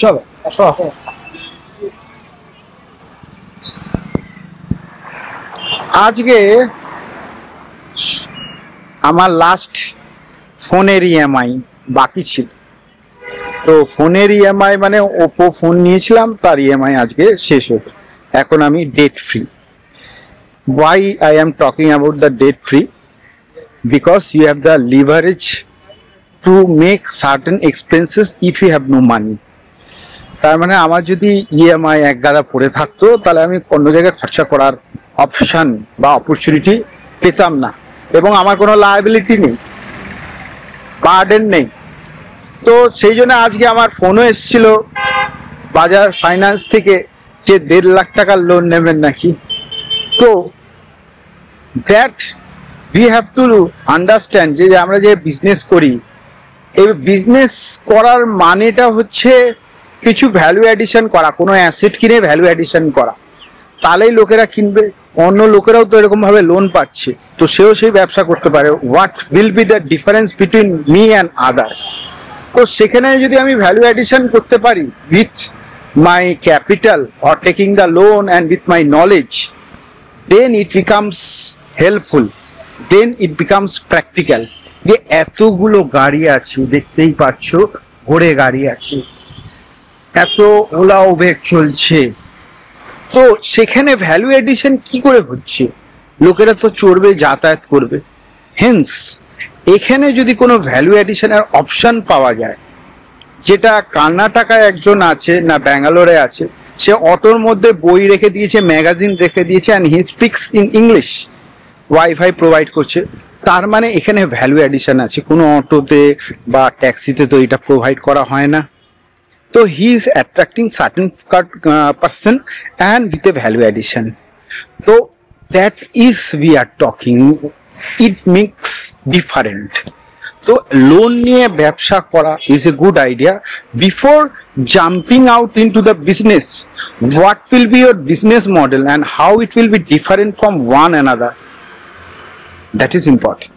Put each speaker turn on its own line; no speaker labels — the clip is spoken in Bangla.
চলো আসো আসো। আজকে আমার লাস্ট ফোনের ইএমআই বাকি ছিল, তো ফোনের ইএমআই মানে ওপো ফোন নিয়েছিলাম, তার ইএমআই আজকে শেষ হতো। এখন আমি date free. Why I am talking about the debt free? Because you have the leverage to make certain expenses if you have no money. তার মানে আমার যদি ইএমআই এক গাদা পড়ে থাকতো তাহলে আমি অন্য জায়গায় খরচা করার অপশন বা অপরচুনিটি পেতাম না, এবং আমার কোনো লায়াবিলিটি নেই, বার্ডেন নেই। তো সেই জন্য আজকে আমার ফোনও এসেছিল বাজাজ ফাইন্যান্স থেকে যে 1.5 লাখ টাকার লোন নেবেন নাকি। তো that we have to understand যে আমরা যে বিজনেস করি, এই বিজনেস করার মানেটা হচ্ছে কিছু ভ্যালু অ্যাডিশন করা, কোনো অ্যাসেট কিনে ভ্যালু অ্যাডিশন করা, তাহলেই লোকেরা কিনবে। অন্য লোকেরাও তো এরকমভাবে লোন পাচ্ছে, তো সেও সেই ব্যবসা করতে পারে। What will B the difference between me and others? তো সেখানে যদি আমি ভ্যালু অ্যাডিশন করতে পারি with my capital or taking the loan and with my knowledge, then it becomes helpful, then it becomes practical। যে এতগুলো গাড়ি আছে, দেখতেই পাচ্ছ ঘোড়ে গাড়ি আছে, এত ওলা উবের চলছে, তো সেখানে ভ্যালু এডিশন কি করে হচ্ছে? লোকেরা তো চড়বে, যাতায়াত করবে। হেন্স এখানে যদি কোনো ভ্যালু এডিশনের অপশন পাওয়া যায়, যেটা কর্ণাটকায় একজন আছে না ব্যাঙ্গালোরে আছে, সে অটোর মধ্যে বই রেখে দিয়েছে, ম্যাগাজিন রেখে দিয়েছে, and he speaks in English, wifi provide করছে। তার মানে এখানে ভ্যালু অ্যাডিশন আছে, কোনো অটোতে বা ট্যাক্সিতে তো এটা প্রোভাইড করা হয় না। তো he is attracting certain person and with a value addition. তো that is we are talking, it makes different. তো লোন নিয়ে ব্যবসা করা is a good idea. Before jumping out into the business, what will be your business model and how it will be different from one another, that is important.